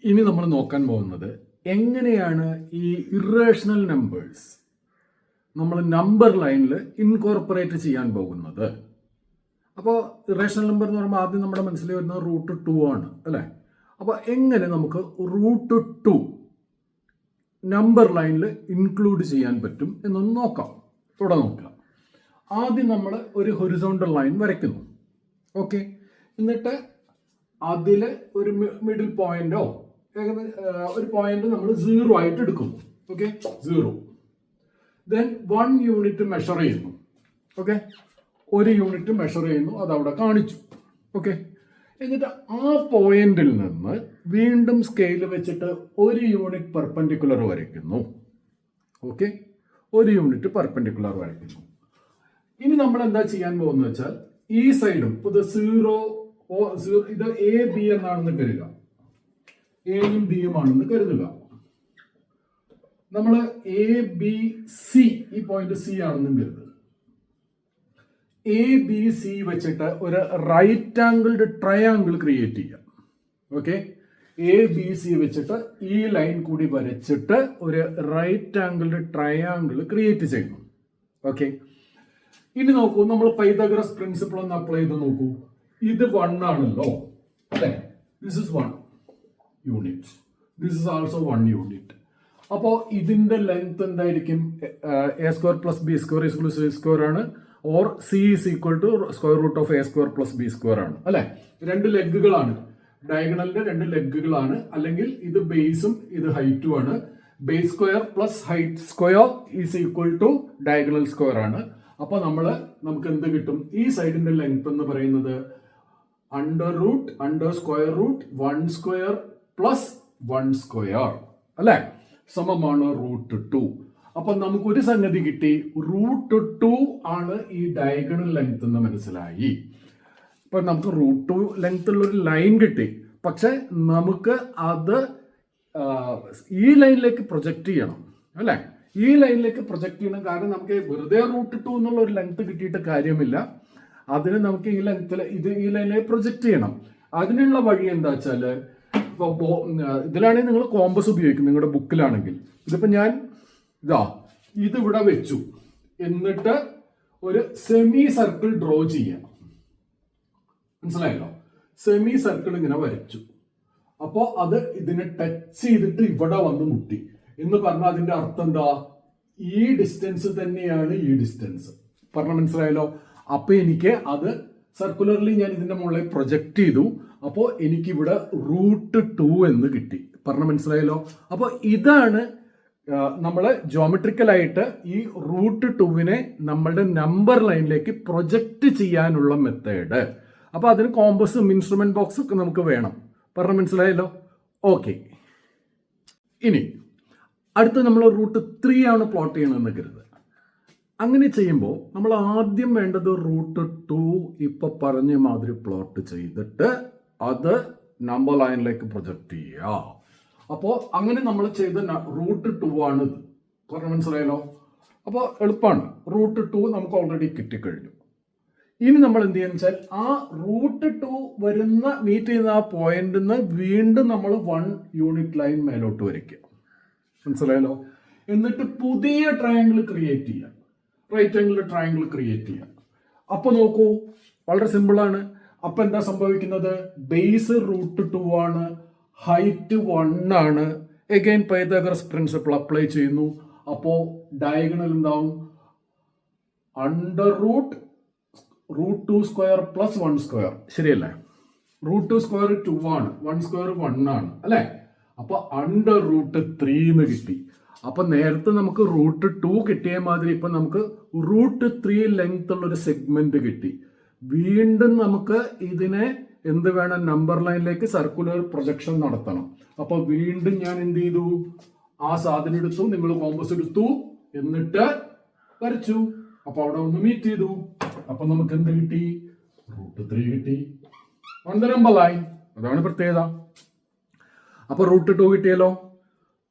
ഇനി നമ്മൾ നോക്കാൻ പോകുന്നത് എങ്ങനെയാണ് ഈ ഇറേഷണൽ നമ്പേഴ്സ് നമ്മൾ നമ്പർ ലൈനിൽ ഇൻകോർപ്പറേറ്റ് ചെയ്യാൻ പോകുന്നത്. അപ്പോൾ ഇറേഷണൽ നമ്പർ എന്ന് പറയുമ്പോൾ ആദ്യം നമ്മുടെ മനസ്സിൽ വരുന്നത് √2 ആണ് അല്ലേ. അപ്പോൾ എങ്ങനെ നമുക്ക് √2 നമ്പർ ലൈനിൽ ഇൻക്ലൂഡ് ചെയ്യാൻ പറ്റും എന്നൊന്ന് നോക്കാം. ഇവിടെ നോക്കാം. ആദ്യം നമ്മൾ ഒരു ഹൊറിസോണ്ടൽ ലൈൻ വരയ്ക്കുന്നു. ഓക്കെ, എന്നിട്ട് അതിൽ ഒരു മിഡിൽ പോയിന്റോ ഒരു പോയിന്റ് നമ്മൾ 0 ആയിട്ട് എടുക്കുന്നു. ഓക്കെ, 0. ദെൻ 1 യൂണിറ്റ് മെഷർ ചെയ്യുന്നു. ഓക്കെ, 1 യൂണിറ്റ് മെഷർ ചെയ്യുന്നു, അതവിടെ കാണിച്ചു. ഓക്കെ, എന്നിട്ട് ആ പോയിന്റിൽ നിന്ന് വീണ്ടും സ്കെയിൽ വെച്ചിട്ട് 1 യൂണിറ്റ് പെർപെൻഡിക്കുലർ വരയ്ക്കുന്നു. ഓക്കെ, 1 യൂണിറ്റ് പെർപെൻഡിക്കുലർ വരയ്ക്കുന്നു. ഇനി നമ്മൾ എന്താ ചെയ്യാൻ പോകുന്നത് വെച്ചാൽ ഈ സൈഡും ഇത് 0 ഇത് AB എന്നാണെന്ന് കരുതുക, എയും ബിയും ആണെന്ന് കരുതുക. നമ്മൾ ABC ഈ പോയിന്റ് C ആണെന്നും കരുതുക. ABC വെച്ചിട്ട് ഒരു റൈറ്റ് ആംഗിൾഡ് ട്രയാങ്കിൾ ക്രിയേറ്റ് ചെയ്യാം. ഓക്കെ, ABC വെച്ചിട്ട് ഈ ലൈൻ കൂടി വരച്ചിട്ട് ഒരു റൈറ്റ് ആംഗിൾഡ് ട്രയാങ്കിൾ ക്രിയേറ്റ് ചെയ്യുന്നു. ഓക്കെ, ഇനി നോക്കൂ, നമ്മൾ പൈതഗറസ് പ്രിൻസിപ്പിൾ ഒന്ന് അപ്ലൈ ചെയ്ത് നോക്കൂ. ഇത് 1 ആണല്ലോ അല്ലെ. This is 1 unit, this is also 1 unit. അപ്പോൾ ഇതിന്റെ ലെങ്ത് എന്തായിരിക്കും? A² + B² = C² ആണ്. ഓർ C = √A² + B² ആണ് അല്ലെ. 2 ലെഗുകളാണ്, ഡയഗണലിന്റെ 2 ലെഗുകളാണ്. അല്ലെങ്കിൽ ഇത് ബേസും ഇത് ഹൈറ്റും ആണ്. Base square plus height square = diagonal square ആണ്. അപ്പൊ നമുക്ക് എന്ത് കിട്ടും? ഈ സൈഡിന്റെ ലെങ്ത് എന്ന് പറയുന്നത് √√1² + 1² അല്ലെ, സമമാണ് √2. അപ്പൊ നമുക്ക് ഒരു സംഗതി കിട്ടി, √2 ആണ് ഈ ഡയഗണൽ ലെങ്ത് എന്ന് മനസ്സിലായി. അപ്പൊ നമുക്ക് √2 ലെങ്ത് ഉള്ള ഒരു ലൈൻ കിട്ടി. പക്ഷെ നമുക്ക് അത് ഈ ലൈനിലേക്ക് പ്രൊജക്റ്റ് ചെയ്യണം അല്ലെ. ഈ ലൈനിലേക്ക് പ്രൊജക്റ്റ് ചെയ്യണം. കാരണം നമുക്ക് വെറുതെ √2 എന്നുള്ള ഒരു ലെങ്ത് കിട്ടിയിട്ട് കാര്യമില്ല. അതിന് നമുക്ക് ഈ ലൈനിലേക്ക് പ്രൊജക്റ്റ് ചെയ്യണം. അതിനുള്ള വഴി എന്താ വെച്ചാല്, ഇതിലാണെങ്കിൽ നിങ്ങൾ കോമ്പസ് ഉപയോഗിക്കും നിങ്ങളുടെ ബുക്കിലാണെങ്കിൽ. ഇതിപ്പോ ഞാൻ ഇതിവിടെ വെച്ചു, എന്നിട്ട് ഒരു സെമി സർക്കിൾ ഡ്രോ ചെയ്യാം. മനസ്സിലായല്ലോ? സെമി സർക്കിൾ ഇങ്ങനെ വരച്ചു. അപ്പോ അത് ഇതിനെ ടച്ച് ചെയ്തിട്ട് ഇവിടെ വന്ന് മുട്ടി എന്ന് പറഞ്ഞാൽ അതിന്റെ അർത്ഥം എന്താ? ഈ ഡിസ്റ്റൻസ് തന്നെയാണ് ഈ ഡിസ്റ്റൻസ്. പറഞ്ഞ മനസ്സിലായല്ലോ? അപ്പൊ എനിക്ക് അത് സർക്കുലർലി ഞാൻ ഇതിന്റെ മുകളിൽ പ്രൊജക്ട് ചെയ്തു. അപ്പോൾ എനിക്കിവിടെ √2 എന്ന് കിട്ടി. പറഞ്ഞ മനസ്സിലായല്ലോ? അപ്പോൾ ഇതാണ് നമ്മൾ ജോമെട്രിക്കലായിട്ട് ഈ √2നെ നമ്മളുടെ നമ്പർ ലൈനിലേക്ക് പ്രൊജക്റ്റ് ചെയ്യാനുള്ള മെത്തേഡ്. അപ്പൊ അതിന് കോമ്പസും ഇൻസ്ട്രുമെന്റ് ബോക്സ് ഒക്കെ നമുക്ക് വേണം. പറഞ്ഞ മനസ്സിലായല്ലോ? ഓക്കെ, ഇനി അടുത്ത് നമ്മൾ √3 ആണ് പ്ലോട്ട് ചെയ്യണമെന്ന് കരുതുക. അങ്ങനെ ചെയ്യുമ്പോൾ നമ്മൾ ആദ്യം വേണ്ടത് √2 ഇപ്പൊ പറഞ്ഞ മാതിരി പ്ലോട്ട് ചെയ്തിട്ട് അത് നമ്പർ ലൈനിലേക്ക് പ്രൊജക്റ്റ് ചെയ്യുക. അപ്പോൾ അങ്ങനെ നമ്മൾ ചെയ്ത √2 ആണ് ഇത്. പറഞ്ഞ മനസ്സിലായല്ലോ? അപ്പോൾ എളുപ്പമാണ്. √2 നമുക്ക് ഓൾറെഡി കിട്ടിക്കഴിഞ്ഞു. ഇനി നമ്മൾ എന്ത് ചെയ്യുന്ന വെച്ചാൽ ആ √2 മീറ്റ് ചെയ്യുന്ന ആ പോയിന്റിൽ നിന്ന് വീണ്ടും നമ്മൾ 1 യൂണിറ്റ് ലൈൻ മേലോട്ട് വരയ്ക്കുക. മനസ്സിലായല്ലോ? എന്നിട്ട് പുതിയ ട്രയാങ്കിൾ ക്രിയേറ്റ് ചെയ്യാം, റൈറ്റ് ആംഗിൾ ട്രയാങ്കിൾ ക്രിയേറ്റ് ചെയ്യാം. അപ്പൊ നോക്കൂ, വളരെ സിമ്പിൾ ആണ്. അപ്പൊ എന്താ സംഭവിക്കുന്നത്? ബേസ് √2 ആണ്, ഹൈറ്റ് 1 ആണ്. എഗൈൻ പൈതഗറസ് പ്രിൻസിപ്പിൾ അപ്ലൈ ചെയ്യുന്നു. അപ്പോ ഡയഗണൽ എന്താവും? √2² + 1². ശരിയല്ലേ? √2² 2 ആണ്, 1² 1 ആണ് അല്ലെ. അപ്പൊ √3 എന്ന് കിട്ടി. അപ്പൊ നേരത്തെ നമുക്ക് √2 കിട്ടിയ മാതിരി ഇപ്പൊ നമുക്ക് √3 ലെങ്ത് ഉള്ള ഒരു സെഗ്മെന്റ് കിട്ടി. വീണ്ടും നമുക്ക് ഇതിനെ എന്ത് വേണം? നമ്പർ ലൈനിലേക്ക് സർക്കുലർ പ്രൊജക്ഷൻ നടത്തണം. അപ്പൊ വീണ്ടും ഞാൻ എന്ത് ചെയ്തു? ആ സാധനം എടുത്തു, നിങ്ങൾ കോമ്പസ് എടുത്തു, എന്നിട്ട് വരച്ചു. അപ്പൊ അവിടെ ഒന്ന് മീറ്റ് ചെയ്തു. അപ്പൊ നമുക്ക് എന്ത് കിട്ടി? √3 കിട്ടി ഓൺ ദ നമ്പർ ലൈൻ. അതാണ് പ്രത്യേകത. അപ്പൊ √2 കിട്ടിയല്ലോ,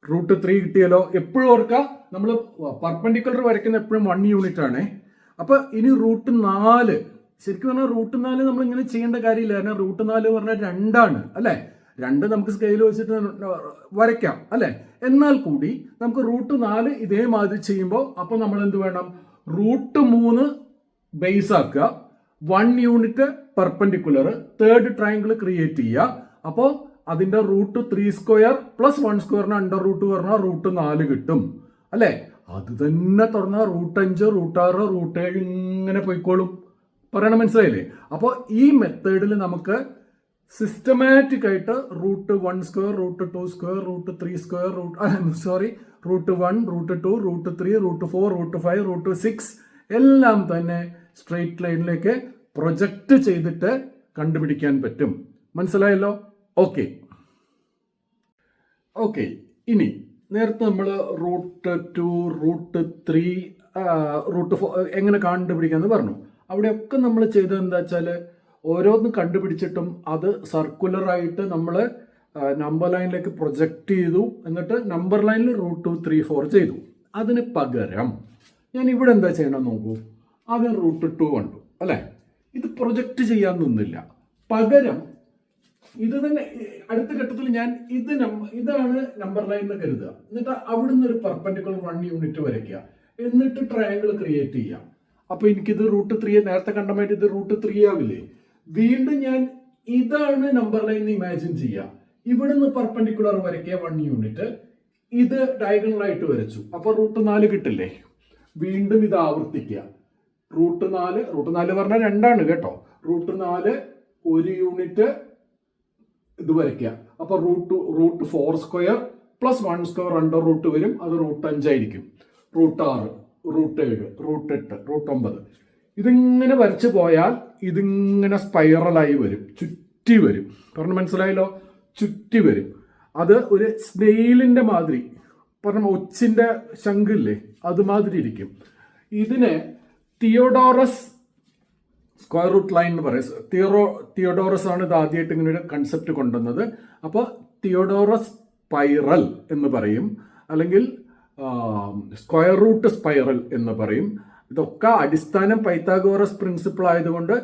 √3 കിട്ടിയല്ലോ. എപ്പോഴും ഓർക്കുക, നമ്മൾ പെർപെൻഡിക്കുലർ വരയ്ക്കുന്ന എപ്പോഴും 1 യൂണിറ്റ് ആണ്. അപ്പൊ ഇനി √4 ശരിക്കും പറഞ്ഞാൽ √4 നമ്മൾ ഇങ്ങനെ ചെയ്യേണ്ട കാര്യമില്ല. കാരണം √4 പറഞ്ഞാൽ 2 ആണ് അല്ലെ. രണ്ട് നമുക്ക് സ്കെയിൽ വെച്ചിട്ട് വരയ്ക്കാം അല്ലെ. എന്നാൽ കൂടി നമുക്ക് √4 ഇതേമാതിരി ചെയ്യുമ്പോൾ അപ്പോൾ നമ്മൾ എന്ത് വേണം, √3 ബേസ് ആക്കുക, 1 unit perpendicular, third triangle create ചെയ്യുക. അപ്പോൾ അതിന്റെ √3² പ്ലസ് 1² അണ്ടർ റൂട്ട് പറഞ്ഞാൽ √4 കിട്ടും അല്ലെ. അത് തന്നെ തുറന്നാൽ √5, √6, √7 ഇങ്ങനെ പോയിക്കോളും. പറയണ മനസ്സിലായില്ലേ? അപ്പോൾ ഈ മെത്തേഡിൽ നമുക്ക് സിസ്റ്റമാറ്റിക് ആയിട്ട് √1², √2², √3², √1, √2, √3, √4, √5, √6 എല്ലാം തന്നെ സ്ട്രെയിറ്റ് ലൈനിലേക്ക് പ്രൊജക്റ്റ് ചെയ്തിട്ട് കണ്ടുപിടിക്കാൻ പറ്റും. മനസ്സിലായല്ലോ? ഓക്കെ. ഇനി നേരത്തെ നമ്മൾ √2, √3, √4 എങ്ങനെ കണ്ടുപിടിക്കാന്ന് പറഞ്ഞു. അവിടെയൊക്കെ നമ്മൾ ചെയ്തത് എന്താ വെച്ചാൽ ഓരോന്ന് കണ്ടുപിടിച്ചിട്ടും അത് സർക്കുലർ ആയിട്ട് നമ്മൾ നമ്പർ ലൈനിലേക്ക് പ്രൊജക്റ്റ് ചെയ്തു, എന്നിട്ട് നമ്പർ ലൈനിൽ √2, 3, 4 ചെയ്തു. അതിന് പകരം ഞാൻ ഇവിടെ എന്താ ചെയ്യണം നോക്കൂ. ആദ്യം √2 കണ്ടു അല്ലെ. ഇത് പ്രൊജക്റ്റ് ചെയ്യാൻ നിന്നില്ല. പകരം ഇത് തന്നെ അടുത്ത ഘട്ടത്തിൽ ഞാൻ ഇതാണ് നമ്പർ ലൈൻ എന്ന് കരുതുക. എന്നിട്ട് അവിടുന്ന് ഒരു പെർപെൻഡിക്കുലർ 1 യൂണിറ്റ് വരയ്ക്കുക, എന്നിട്ട് ട്രയാങ്കിൾ ക്രിയേറ്റ് ചെയ്യാം. അപ്പൊ എനിക്കിത് √3 നേരത്തെ കണ്ടമായിട്ട് ഇത് √3 ആവില്ലേ. വീണ്ടും ഞാൻ ഇതാണ് നമ്പർ ലൈൻ ഇമാജിൻ ചെയ്യുക. ഇവിടുന്ന് പെർപെൻഡിക്കുലർ വരയ്ക്കുക 1 യൂണിറ്റ്, ഇത് ഡയഗണൽ ആയിട്ട് വരച്ചു. അപ്പൊ √4 കിട്ടില്ലേ. വീണ്ടും ഇത് ആവർത്തിക്കുക. √4 പറഞ്ഞാൽ 2 ആണ് കേട്ടോ. √4 1 യൂണിറ്റ് ഇത് വരയ്ക്കുക. അപ്പൊ √4² പ്ലസ് 1² അണ്ടർ റൂട്ട് വരും. അത് √5 ആയിരിക്കും. √6, √7, √8, √9 ഇതിങ്ങനെ വരച്ചു പോയാൽ ഇതിങ്ങനെ സ്പൈറലായി വരും, ചുറ്റി വരും. പറഞ്ഞ മനസ്സിലായല്ലോ? ചുറ്റി വരും. അത് ഒരു സ്നെയിലിന്റെ മാതിരി, പറഞ്ഞ ഒച്ചിന്റെ ശംഖില്ലേ അതുമാതിരി ഇരിക്കും. ഇതിനെ തിയോഡോറസ് സ്ക്വയർ റൂട്ട് ലൈൻ എന്ന് പറയും. തിയോഡോറസ് ആണ് ഇത് ആദ്യമായിട്ട് ഇങ്ങനെ ഒരു കൺസെപ്റ്റ് കൊണ്ടുവന്നത്. അപ്പോൾ തിയോഡോറസ് സ്പൈറൽ എന്ന് പറയും, അല്ലെങ്കിൽ സ്ക്വയർ റൂട്ട് സ്പൈറൽ എന്ന് പറയും. ഇതൊക്കെ അടിസ്ഥാനം പൈത്താഗോറസ് പ്രിൻസിപ്പിൾ ആയതുകൊണ്ട്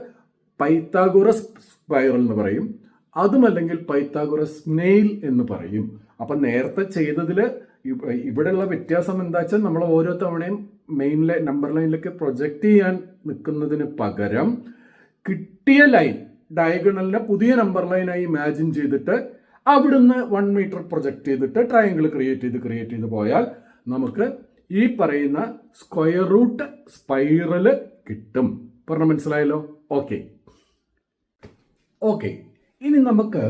പൈത്താഗോറസ് സ്പൈറൽ എന്ന് പറയും. അതുമല്ലെങ്കിൽ പൈത്താഗോറസ് സ്നെയിൽ എന്ന് പറയും. അപ്പൊ നേരത്തെ ചെയ്തതിൽ ഇവിടെയുള്ള വ്യത്യാസം എന്താ വെച്ചാൽ നമ്മൾ ഓരോ തവണയും മെയിൻ ലൈൻ നമ്പർ ലൈനിലേക്ക് പ്രൊജക്റ്റ് ചെയ്യാൻ നിൽക്കുന്നതിന് പകരം കിട്ടിയ ലൈൻ ഡയഗണലിനെ പുതിയ നമ്പർ ലൈനായി ഇമാജിൻ ചെയ്തിട്ട് അവിടുന്ന് 1 മീറ്റർ പ്രൊജക്റ്റ് ചെയ്തിട്ട് ട്രയാങ്കിൾ ക്രിയേറ്റ് ചെയ്ത് പോയാൽ നമുക്ക് ഈ പറയുന്ന സ്ക്വയർ റൂട്ട് സ്പൈറല് കിട്ടും. പറഞ്ഞ മനസ്സിലായല്ലോ? ഓക്കെ. ഇനി നമുക്ക്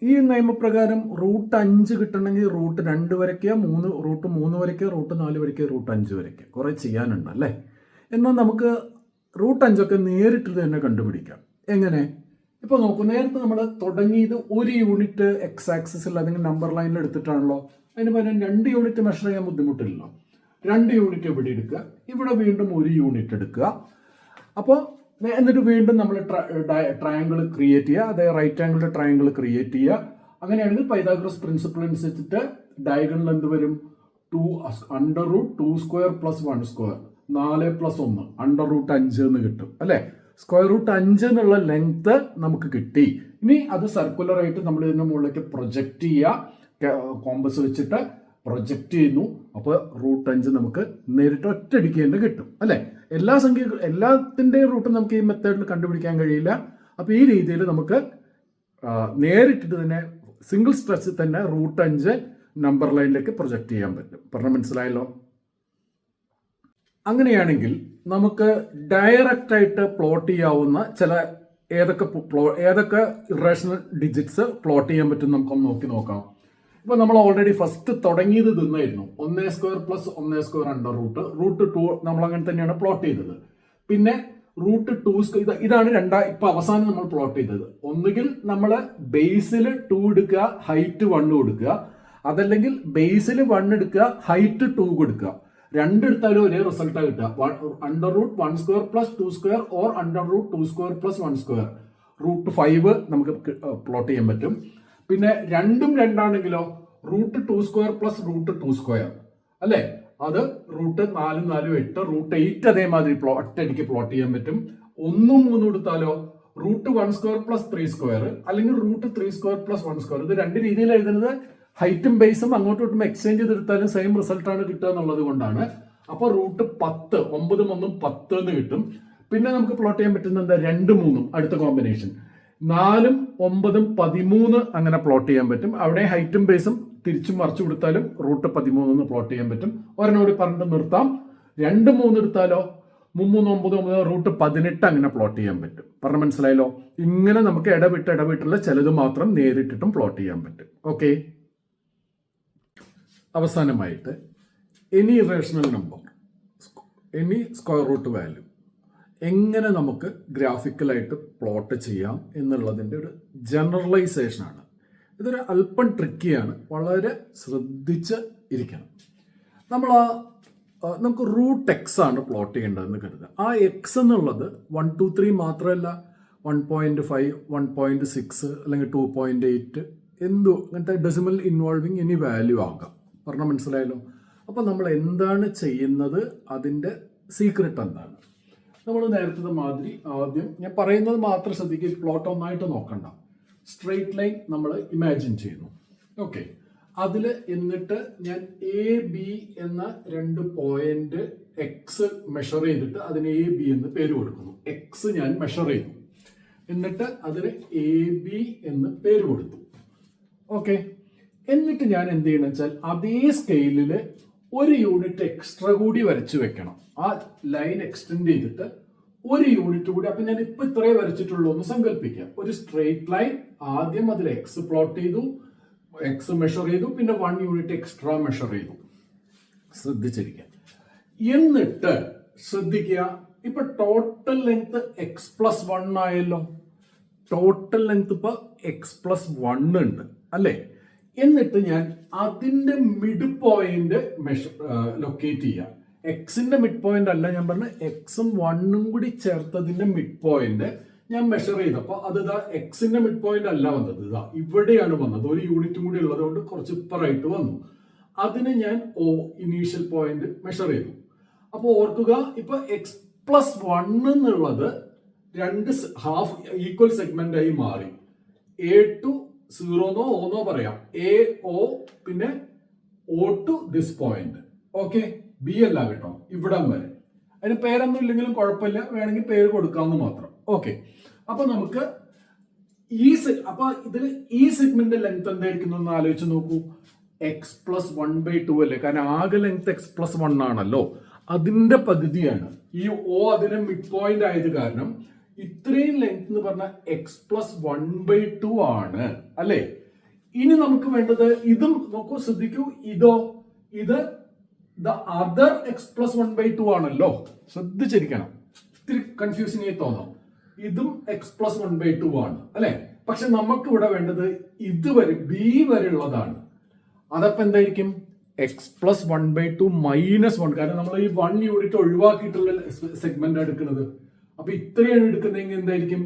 ഈ നിയമപ്രകാരം √5 കിട്ടണമെങ്കിൽ √2 വരയ്ക്കുക, √3 വരയ്ക്കുക, √4 വരയ്ക്കുക, √5 വരയ്ക്കുക. കുറെ ചെയ്യാനുണ്ട് അല്ലേ. എന്നാൽ നമുക്ക് √5 ഒക്കെ നേരിട്ട് തന്നെ കണ്ടുപിടിക്കാം. എങ്ങനെ? ഇപ്പൊ നോക്കൂ, നേരത്തെ നമ്മൾ തുടങ്ങിയത് 1 യൂണിറ്റ് എക്സ് ആക്സിസിൽ അല്ലെങ്കിൽ നമ്പർ ലൈനിൽ എടുത്തിട്ടാണല്ലോ. അതിന് പകരം 2 യൂണിറ്റ് മെഷർ ചെയ്യാൻ ബുദ്ധിമുട്ടില്ലല്ലോ. 2 യൂണിറ്റ് ഇവിടെ എടുക്കുക, ഇവിടെ വീണ്ടും 1 യൂണിറ്റ് എടുക്കുക. അപ്പോൾ എന്നിട്ട് വീണ്ടും നമ്മൾ ട്രയാങ്കിൾ ക്രിയേറ്റ് ചെയ്യുക, അതായത് റൈറ്റ് ആംഗിളിന്റെ ട്രയാങ്കിൾ ക്രിയേറ്റ് ചെയ്യുക. അങ്ങനെയാണെങ്കിൽ പൈഥാഗോറസ് പ്രിൻസിപ്പിൾ അനുസരിച്ചിട്ട് ഡയഗണൽ എന്ത് വരും? √2² പ്ലസ് 1², 4 + 1 √5 എന്ന് കിട്ടും അല്ലെ. √5 എന്നുള്ള ലെങ്ത് നമുക്ക് കിട്ടി. ഇനി അത് സർക്കുലർ ആയിട്ട് നമ്മൾ ഇതിന്റെ മുകളിലേക്ക് പ്രൊജക്റ്റ് ചെയ്യുക, കോമ്പസ് വെച്ചിട്ട് പ്രൊജക്റ്റ് ചെയ്യുന്നു. അപ്പോൾ √5 നമുക്ക് നേരിട്ട് ഒറ്റയടിക്ക് തന്നെ കിട്ടും അല്ലെ. എല്ലാത്തിൻ്റെയും റൂട്ട് നമുക്ക് ഈ മെത്തേഡിൽ കണ്ടുപിടിക്കാൻ കഴിയില്ല. അപ്പോൾ ഈ രീതിയിൽ നമുക്ക് നേരിട്ടിട്ട് തന്നെ സിംഗിൾ സ്ട്രെച്ചിൽ തന്നെ √5 നമ്പർ ലൈനിലേക്ക് പ്രൊജക്റ്റ് ചെയ്യാൻ പറ്റും. പറഞ്ഞ മനസ്സിലായല്ലോ? അങ്ങനെയാണെങ്കിൽ നമുക്ക് ഡയറക്റ്റ് ആയിട്ട് പ്ലോട്ട് ചെയ്യാവുന്ന ചില ഏതൊക്കെ ഇറേഷണൽ ഡിജിറ്റ്സ് പ്ലോട്ട് ചെയ്യാൻ പറ്റും നമുക്കൊന്ന് നോക്കാം. ഇപ്പൊ നമ്മൾ ഓൾറെഡി ഫസ്റ്റ് തുടങ്ങിയത് ഇതായിരുന്നു, 1² പ്ലസ് 1² അണ്ടർ √2 നമ്മൾ അങ്ങനെ തന്നെയാണ് പ്ലോട്ട് ചെയ്തത്. പിന്നെ √2 ഇതാണ് ഇപ്പൊ അവസാനം നമ്മൾ പ്ലോട്ട് ചെയ്തത്. ഒന്നുകിൽ നമ്മൾ ബേസിൽ 2 എടുക്കുക, ഹൈറ്റ് 1 കൊടുക്കുക, അതല്ലെങ്കിൽ ബേസിൽ 1 എടുക്കുക, ഹൈറ്റ് 2 കൊടുക്കുക. രണ്ടെടുത്താലും ഒരേ റിസൾട്ടാണ് കിട്ടുക. √1² പ്ലസ് 2² ഓർ √2² പ്ലസ് 1². √5 നമുക്ക് പ്ലോട്ട് ചെയ്യാൻ പറ്റും. പിന്നെ രണ്ടും രണ്ടാണെങ്കിലോ √2² പ്ലസ് √2² അല്ലെ. അത് √4 4 8 √8 അതേമാതിരി ഒറ്റയടിക്ക് പ്ലോട്ട് ചെയ്യാൻ പറ്റും. 1 3 എടുത്താലോ √1² + 3² അല്ലെങ്കിൽ √3² + 1². ഇത് രണ്ട് രീതിയിൽ എഴുതുന്നത് ഹൈറ്റും ബേസും അങ്ങോട്ടും ഇങ്ങോട്ടും എക്സ്ചേഞ്ച് ചെയ്തെടുത്താലും സെയിം റിസൾട്ട് ആണ് കിട്ടുക എന്നുള്ളത് കൊണ്ടാണ്. അപ്പൊ √10 9 1 10 എന്ന് കിട്ടും. പിന്നെ നമുക്ക് പ്ലോട്ട് ചെയ്യാൻ പറ്റുന്ന എന്താ 2 3 അടുത്ത കോമ്പിനേഷൻ 4 9 13 അങ്ങനെ പ്ലോട്ട് ചെയ്യാൻ പറ്റും. അവിടെ ഹൈറ്റും ബേസും തിരിച്ചും മറിച്ചു കൊടുത്താലും √13 എന്ന് പ്ലോട്ട് ചെയ്യാൻ പറ്റും. ഒരെണ്ണോടി പറഞ്ഞിട്ട് നിർത്താം. 2 3 എടുത്താലോ 3 9 9 √18 അങ്ങനെ പ്ലോട്ട് ചെയ്യാൻ പറ്റും. പറഞ്ഞ മനസ്സിലായല്ലോ. ഇങ്ങനെ നമുക്ക് ഇടവിട്ടുള്ള ചിലത് മാത്രം നേരിട്ടിട്ടും പ്ലോട്ട് ചെയ്യാൻ പറ്റും. ഓക്കെ. അവസാനമായിട്ട് any irrational number, any square root value എങ്ങനെ നമുക്ക് ഗ്രാഫിക്കലായിട്ട് പ്ലോട്ട് ചെയ്യാം എന്നുള്ളതിൻ്റെ ഒരു ജനറലൈസേഷൻ ആണ്. ഇതൊരു അല്പം ട്രിക്കിയാണ്, വളരെ ശ്രദ്ധിച്ച് ഇരിക്കണം. നമുക്ക് √x ആണ് പ്ലോട്ട് ചെയ്യേണ്ടതെന്ന് കരുതുക. ആ എക്സ് എന്നുള്ളത് 1 2 3 മാത്രമല്ല 1.5 1.6 അല്ലെങ്കിൽ 2.8 എന്തോ അങ്ങനത്തെ ഡെസിമൽ ഇൻവോൾവിങ് ഇനി വാല്യൂ ആകാം. പറഞ്ഞാൽ മനസ്സിലായല്ലോ. അപ്പോൾ നമ്മൾ എന്താണ് ചെയ്യുന്നത്, അതിൻ്റെ സീക്രട്ട് എന്താണ്? നമ്മൾ നേരത്തെ മാതിരി ആദ്യം ഞാൻ പറയുന്നത് മാത്രം ശ്രദ്ധിക്കുക, പ്ലോട്ട് ഒന്നായിട്ട് നോക്കണ്ട. സ്ട്രെയിറ്റ് ലൈൻ നമ്മൾ ഇമാജിൻ ചെയ്യുന്നു. ഓക്കെ. അതിൽ എന്നിട്ട് ഞാൻ AB എന്ന 2 പോയിന്റ് എക്സ് മെഷർ ചെയ്തിട്ട് അതിന് AB എന്ന് പേര് കൊടുക്കുന്നു. എക്സ് ഞാൻ മെഷർ ചെയ്തു, എന്നിട്ട് അതിന് AB എന്ന് പേര് കൊടുത്തു. ഓക്കെ. എന്നിട്ട് ഞാൻ എന്ത് ചെയ്യണം വെച്ചാൽ അതേ സ്കെയിലിൽ ഒരു യൂണിറ്റ് എക്സ്ട്രാ കൂടി വരച്ചു വെക്കണം. ആ ലൈൻ എക്സ്റ്റെൻഡ് ചെയ്തിട്ട് ഒരു യൂണിറ്റ് കൂടി. അപ്പൊ ഞാൻ ഇപ്പൊ ഇത്രേ വരച്ചിട്ടുള്ളൂ എന്ന് സങ്കല്പിക്കാം. ഒരു സ്ട്രെയിറ്റ് ലൈൻ ആദ്യം അതിൽ എക്സ് പ്ലോട്ട് ചെയ്തു, എക്സ് മെഷർ ചെയ്തു, പിന്നെ 1 യൂണിറ്റ് എക്സ്ട്രാ മെഷർ ചെയ്തു. ശ്രദ്ധിച്ചിരിക്കുക. എന്നിട്ട് ശ്രദ്ധിക്കുക, ഇപ്പൊ ടോട്ടൽ ലെങ്ത് x+1 ആയല്ലോ. ടോട്ടൽ ലെങ്ത് ഇപ്പൊ x+1 ഉണ്ട് അല്ലേ. എന്നിട്ട് ഞാൻ അതിന്റെ മിഡ് പോയിന്റ് ലൊക്കേറ്റ് ചെയ്യാം. എക്സിന്റെ മിഡ് പോയിന്റ് അല്ല ഞാൻ പറഞ്ഞ എക്സും 1ഉം കൂടി ചേർത്തതിന്റെ മിഡ് പോയിന്റ് ഞാൻ മെഷർ ചെയ്തപ്പോ അത് എക്സിന്റെ മിഡ് പോയിന്റ് അല്ല വന്നത്, ഇവിടെയാണ് വന്നത്. ഒരു യൂണിറ്റും കൂടി ഉള്ളത് കൊണ്ട് കുറച്ച് ഇപ്പറായിട്ട് വന്നു. അതിന് ഞാൻ ഇനീഷ്യൽ പോയിന്റ് മെഷർ ചെയ്തു. അപ്പൊ ഓർക്കുക, ഇപ്പൊ x+1 എന്നുള്ളത് 2 ഹാഫ് ഈക്വൽ സെഗ്മെന്റ് ആയി മാറി. A to 0 എന്നോ പറയാം. AO പിന്നെ O to this point. Okay. B അല്ല കേട്ടോ, ഇവിടം വരെ. അതിന് പേരൊന്നും ഇല്ലെങ്കിലും കുഴപ്പമില്ല, വേണമെങ്കിൽ പേര് കൊടുക്കാമെന്ന് മാത്രം. ഓക്കെ. അപ്പൊ നമുക്ക് അപ്പൊ ഇതിൽ ഈ സെഗ്മെന്റ് ലെങ്ത് എന്തായിരിക്കും എന്ന് ആലോചിച്ച് നോക്കൂ. x+1/2 അല്ലേ, കാരണം ആകെ ലെങ്ത് x+1 ആണല്ലോ, അതിന്റെ പകുതിയാണ്. ഈ O അതിന്റെ മിഡ് പോയിന്റ് ആയത് കാരണം ഇത്രയും ലെങ്ത് എന്ന് പറഞ്ഞാൽ x+1/2 ആണ് അല്ലേ. ഇനി നമുക്ക് വേണ്ടത് ഇതും നോക്കൂ, ശ്രദ്ധിക്കൂ. ഇത് the other x+1/2 ആണല്ലോ. ശ്രദ്ധിച്ചിരിക്കണം, ഇത്തിരി കൺഫ്യൂസിംഗ് ആയി തോന്നാം. ഇതും x+1/2 ആണ് അല്ലെ. പക്ഷെ നമുക്ക് ഇവിടെ വേണ്ടത് ഇതുവരെ B വരെ ഉള്ളതാണ്. അതപ്പോ എന്തായിരിക്കും? x+1/2 -1. കാരണം നമ്മൾ ഈ 1 യൂണിറ്റ് ഒഴിവാക്കിയിട്ടുള്ള സെഗ്മെന്റ് എടുക്കുന്നത്. അപ്പൊ ഇത്രയാണ് എടുക്കുന്നതെങ്കിൽ എന്തായിരിക്കും?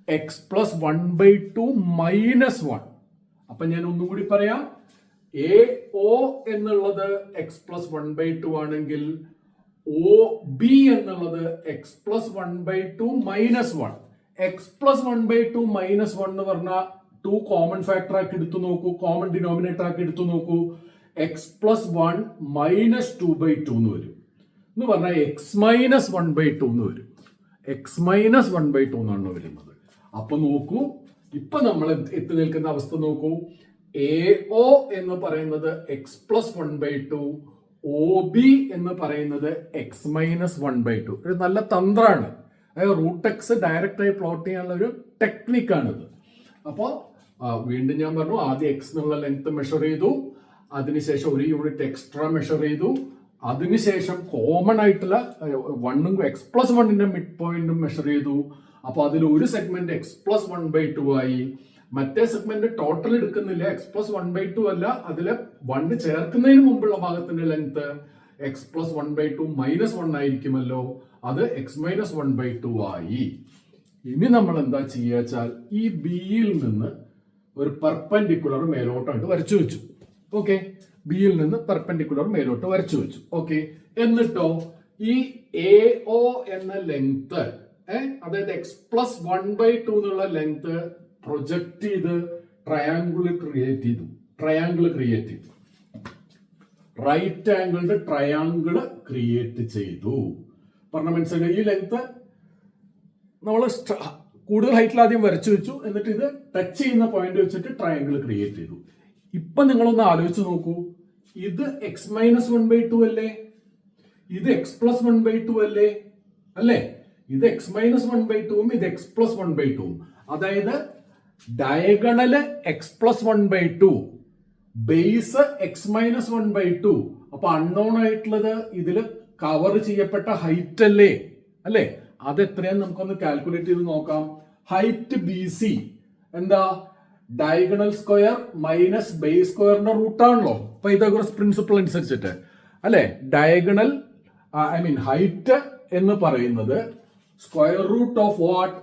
x+1/2 -1. അപ്പൊ ഞാൻ ഒന്നും കൂടി പറയാം. AO എന്നുള്ളത് x+1/2 ആണെങ്കിൽ OB എന്നുള്ളത് x+1/2 -1. x+1/2 -1 എന്ന് പറഞ്ഞാൽ 2 കോമൺ ഫാക്ടർ ആക്കി എടുത്തു നോക്കൂ, കോമൺ ഡിനോമിനേറ്റർ ആക്കി എടുത്തു നോക്കൂ. x+1 -2/2 എന്ന് വരും. എന്ന് പറഞ്ഞാൽ x-1/2 എന്ന് വരും. x-1/2 എന്നാണ് വരുന്നത്. അപ്പൊ നോക്കൂ, ഇപ്പൊ നമ്മൾ എത്തി നിൽക്കുന്ന അവസ്ഥ നോക്കൂ. AO എന്ന് പറയുന്നത് x+1/2, OB എന്ന് പറയുന്നത് x-1/2. ഒരു നല്ല തന്ത്രമാണ്. അതായത് √x ഡയറക്റ്റ് ആയി പ്ലോട്ട് ചെയ്യാനുള്ള ഒരു ടെക്നിക്കാണിത്. അപ്പോൾ വീണ്ടും ഞാൻ പറഞ്ഞു, ആദ്യം x എന്നുള്ള ലെങ്ത് മെഷർ ചെയ്തു, അതിനുശേഷം ഒരു യൂണിറ്റ് എക്സ്ട്രാ മെഷർ ചെയ്തു, അതിനുശേഷം കോമൺ ആയിട്ടുള്ള 1ഉം x+1ന്റെ മിഡ് പോയിന്റും മെഷർ ചെയ്തു. അപ്പൊ അതിൽ ഒരു സെഗ്മെന്റ് x+1/2 ആയി. മറ്റേ സെഗ്മെന്റ് ടോട്ടൽ എടുക്കുന്നില്ല, x+1/2 അല്ല, അതില് 1 ചേർക്കുന്നതിന് മുമ്പുള്ള ഭാഗത്തിന്റെ ലെങ്ത് x+1/2 -1 ആയിരിക്കുമല്ലോ, അത് x-1/2 ആയി. ഇനി നമ്മൾ എന്താ ചെയ്യുക വെച്ചാൽ ഈ ബിയിൽ നിന്ന് ഒരു പെർപെൻഡിക്കുലർ മേലോട്ടായിട്ട് വരച്ചു വെച്ചു. ഓക്കെ. ബിയിൽ നിന്ന് പെർപെൻഡിക്കുലർ മേലോട്ട് വരച്ചു വെച്ചു. ഓക്കെ. എന്നിട്ടോ ഈ AO എന്ന ലെങ്ത് അതായത് x+1/2 എന്നുള്ള ലെങ്ത് പ്രൊജക്ട് ചെയ്ത് ട്രയാങ്കിൾ ക്രിയേറ്റ് ചെയ്തു. റൈറ്റ് ആംഗിൾഡ് ട്രയാങ്കിൾ ക്രിയേറ്റ് ചെയ്തു. പറഞ്ഞ മനസ്സിലായി? ഈ ലെങ്ത് നമ്മൾ കൂടുതൽ ഹൈറ്റിൽ ആദ്യം വരച്ചു വെച്ചു, എന്നിട്ട് ഇത് ടച്ച് ചെയ്യുന്ന പോയിന്റ് വെച്ചിട്ട് ട്രയാങ്കിൾ ക്രിയേറ്റ് ചെയ്തു. ഇപ്പൊ നിങ്ങളൊന്ന് ആലോചിച്ച് നോക്കൂ, ഇത് x-1/2 അല്ലേ, ഇത് x+1/2 അല്ലേ, ഇത് x-1/2 ഇത് x+1/2. അതായത് ഡയഗണല് x+1/2, ബേസ് x-1/2. അപ്പൊ അൺനോൺ ആയിട്ടുള്ളത് ഇതില് കവർ ചെയ്യപ്പെട്ട ഹൈറ്റ് അല്ലേ? അത് എത്രയാന്ന് നമുക്കൊന്ന് കാൽക്കുലേറ്റ് ചെയ്ത് നോക്കാം. ഹൈറ്റ് BC എന്താ? ഡയഗണൽ സ്ക്വയർ മൈനസ് ബേസ് സ്ക്വയറിന്റെ റൂട്ടാണല്ലോ പൈതഗോറസ് പ്രിൻസിപ്പിൾ അനുസരിച്ചിട്ട്, അല്ലെ? ഡയഗണൽ ഹൈറ്റ് എന്ന് പറയുന്നത് square root of what?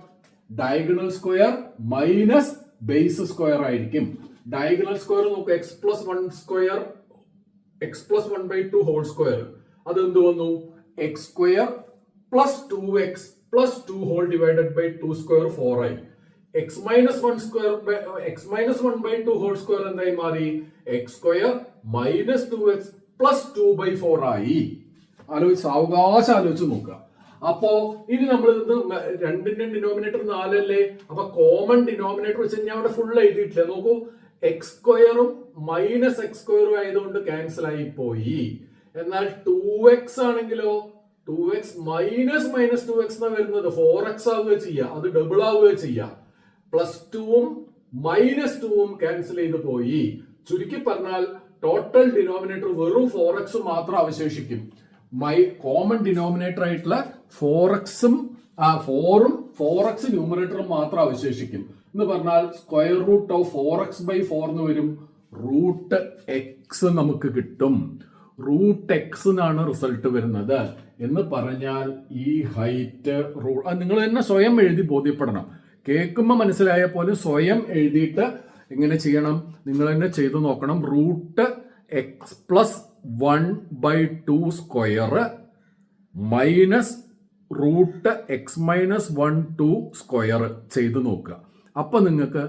Diagonal square minus base square ആയിരിക്കും. ഡയഗണൽ സ്ക്വയർ നോക്കുക, x+1/2 ഹോൾ സ്ക്വയർ. അതെന്ത് വന്നു? x² + 2x + 2 whole divided by 2 square 4 ആയി. x-1/2 ഹോൾ സ്ക്വയർ എന്തായി മാറി? x² - 2x + 2/4 ആയി. സാവകാശം ആലോചിച്ച് നോക്കുക. അപ്പോ ഇനി നമ്മൾ രണ്ടിന്റെ ഡിനോമിനേറ്റർ 4 അല്ലേ? അപ്പൊ കോമൺ ഡിനോമിനേറ്റർ വെച്ച് ഞാൻ അവിടെ ഫുൾ എഴുതിയിട്ടില്ല. നോക്കൂ, x² -x² ആയതുകൊണ്ട് ക്യാൻസൽ ആയി പോയി. എന്നാൽ 2x ആണെങ്കിലോ 2x -2x എന്നാ വരുന്നത്, 4x ആവുക ചെയ്യുക, അത് ഡബിൾ ആവുക ചെയ്യുക. +2ഉം -2ഉം ക്യാൻസൽ ചെയ്ത് പോയി. ചുരുക്കി പറഞ്ഞാൽ ടോട്ടൽ ഡിനോമിനേറ്റർ വെറും 4x മാത്രം അവശേഷിക്കും. കോമൺ ഡിനോമിനേറ്റർ ആയിട്ടുള്ള 4x-ഉം 4ഉം 4x ന്യൂമറേറ്ററും മാത്രം അവശേഷിക്കും. എന്ന് പറഞ്ഞാൽ സ്ക്വയർ റൂട്ട് ഓഫ് 4x/4 എന്ന് വരും. √x നമുക്ക് കിട്ടും. √x എന്നാണ് റിസൾട്ട് വരുന്നത്. എന്ന് പറഞ്ഞാൽ ഈ ഹൈറ്റ് നിങ്ങൾ തന്നെ സ്വയം എഴുതി ബോധ്യപ്പെടണം. കേൾക്കുമ്പോൾ മനസ്സിലായ പോലെ സ്വയം എഴുതിയിട്ട് എങ്ങനെ ചെയ്യണം? നിങ്ങൾ തന്നെ ചെയ്തു നോക്കണം. √x+1/2 square minus √x-1/2 square ചെയ്ത് നോക്കുക. അപ്പൊ നിങ്ങൾക്ക്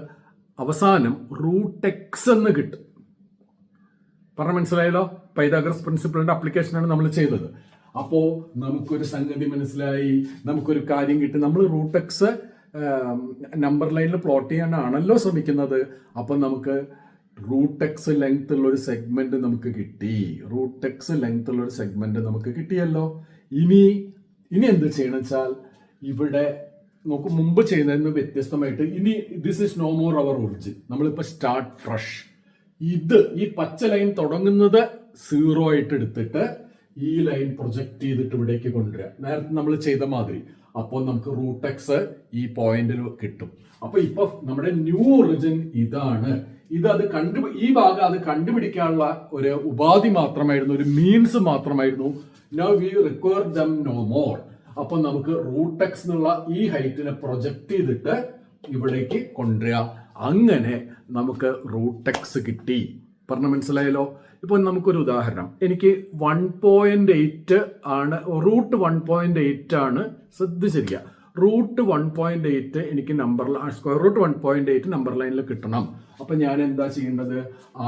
അവസാനം √x എന്ന് കിട്ടും. പറഞ്ഞ മനസ്സിലായല്ലോ? പൈതഗോറസ് പ്രിൻസിപ്പിളിന്റെ അപ്ലിക്കേഷനാണ് നമ്മൾ ചെയ്തത്. അപ്പോ നമുക്കൊരു സംഗതി മനസ്സിലായി, നമുക്കൊരു കാര്യം കിട്ടി. നമ്മൾ √x നമ്പർ ലൈനിൽ പ്ലോട്ട് ചെയ്യാനാണല്ലോ ശ്രമിക്കുന്നത്. അപ്പൊ നമുക്ക് √x ലെങ്ത് ഉള്ള ഒരു സെഗ്മെന്റ് നമുക്ക് കിട്ടി. √x ലെങ്ത് ഉള്ള ഒരു സെഗ്മെന്റ് നമുക്ക് കിട്ടിയല്ലോ. ഇനി എന്ത് ചെയ്യണം വെച്ചാൽ, ഇവിടെ നമുക്ക് മുമ്പ് ചെയ്യുന്നതിന് വ്യത്യസ്തമായിട്ട് ഇനി this is no more our origin. നമ്മളിപ്പോ സ്റ്റാർട്ട് ഫ്രഷ്. ഈ പച്ച ലൈൻ തുടങ്ങുന്നത് 0 ആയിട്ട് എടുത്തിട്ട് ഈ ലൈൻ പ്രൊജക്ട് ചെയ്തിട്ട് ഇവിടേക്ക് കൊണ്ടുവരിക, നേരത്തെ നമ്മൾ ചെയ്ത മാതിരി. അപ്പോൾ നമുക്ക് √x ഈ പോയിന്റിൽ കിട്ടും. അപ്പൊ ഇപ്പൊ നമ്മുടെ ന്യൂ ഒറിജിൻ ഇതാണ്. ഈ ഭാഗം അത് കണ്ടുപിടിക്കാനുള്ള ഒരു ഉപാധി മാത്രമായിരുന്നു, ഒരു മീൻസ് മാത്രമായിരുന്നു. Now we require them no more. അപ്പൊ നമുക്ക് √x എന്നുള്ള ഈ ഹൈറ്റിനെ പ്രൊജക്ട് ചെയ്തിട്ട് ഇവിടേക്ക് കൊണ്ടുവരിക. അങ്ങനെ നമുക്ക് √x കിട്ടി. പറഞ്ഞ മനസ്സിലായല്ലോ? ഇപ്പൊ നമുക്കൊരു ഉദാഹരണം, എനിക്ക് 1.8 ആണ്, √1.8 ആണ്. ശ്രദ്ധിച്ചിരിക്കുക, √1.8 എനിക്ക് സ്ക്വയർ റൂട്ട് 1.8 നമ്പർ ലൈനിൽ കിട്ടണം. അപ്പൊ ഞാൻ എന്താ ചെയ്യേണ്ടത്?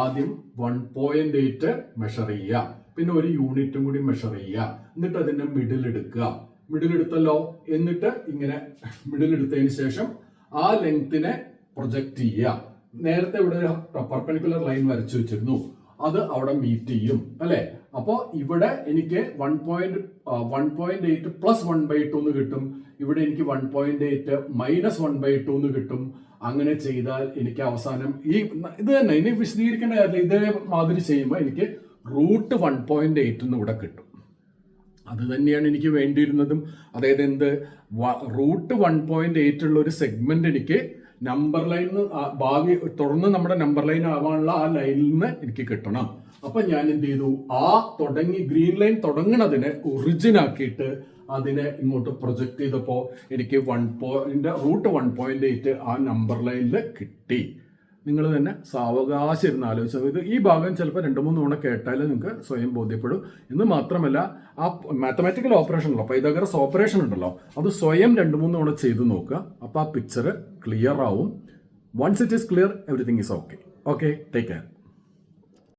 ആദ്യം 1.8 മെഷർ ചെയ്യുക, പിന്നെ ഒരു യൂണിറ്റും കൂടി മെഷർ ചെയ്യുക, എന്നിട്ട് അതിന്റെ മിഡിൽ എടുത്തല്ലോ. എന്നിട്ട് ഇങ്ങനെ മിഡിൽ എടുത്തതിന് ശേഷം ആ ലെങ്തിനെ പ്രൊജക്ട് ചെയ്യുക. നേരത്തെ ഇവിടെ ഒരു പെർപെൻഡിക്കുലർ ലൈൻ വരച്ചു വെച്ചിരുന്നു, അത് അവിടെ മീറ്റ് ചെയ്യും, അല്ലെ? അപ്പോ ഇവിടെ എനിക്ക് 1.8 + 1/2 എന്ന് കിട്ടും. ഇവിടെ എനിക്ക് 1.8 - 1/2 എന്ന് കിട്ടും. അങ്ങനെ ചെയ്താൽ എനിക്ക് അവസാനം ഇത് തന്നെ, ഇനി വിശദീകരിക്കേണ്ട കാര്യമില്ല. ഇതേ മാതിരി ചെയ്യുമ്പോൾ എനിക്ക് √1.8 എന്ന് ഇവിടെ കിട്ടും. അത് തന്നെയാണ് എനിക്ക് വേണ്ടിയിരുന്നതും. അതായത് √1.8 ഉള്ള ഒരു സെഗ്മെന്റ് എനിക്ക് നമ്പർ ലൈനിൽ തുടർന്ന് നമ്മുടെ നമ്പർ ലൈൻ ആവാനുള്ള ആ ലൈനിൽ നിന്ന് എനിക്ക് കിട്ടണം. അപ്പൊ ഞാൻ എന്ത് ചെയ്തു? ഗ്രീൻ ലൈൻ തുടങ്ങണതിനെ ഒറിജിൻ ആക്കിയിട്ട് അതിനെ ഇങ്ങോട്ട് പ്രൊജക്ട് ചെയ്തപ്പോ എനിക്ക് √1.8 ആ നമ്പർ ലൈനിൽ കിട്ടി. നിങ്ങൾ തന്നെ സാവകാശം ഇരുന്ന് ആലോചിച്ചത്. ഇത് ഈ ഭാഗം ചിലപ്പോൾ 2-3 തവണ കേട്ടാൽ നിങ്ങൾക്ക് സ്വയം ബോധ്യപ്പെടും. എന്ന് മാത്രമല്ല, ആ മാത്തമാറ്റിക്കൽ ഓപ്പറേഷൻ ഉണ്ടല്ലോ, പൈതഗോറസ് ഓപ്പറേഷൻ ഉണ്ടല്ലോ, അത് സ്വയം 2-3 തവണ ചെയ്ത് നോക്കുക. അപ്പോൾ ആ പിക്ചർ ക്ലിയർ ആവും. Once it is clear, everything is okay. Okay, take care.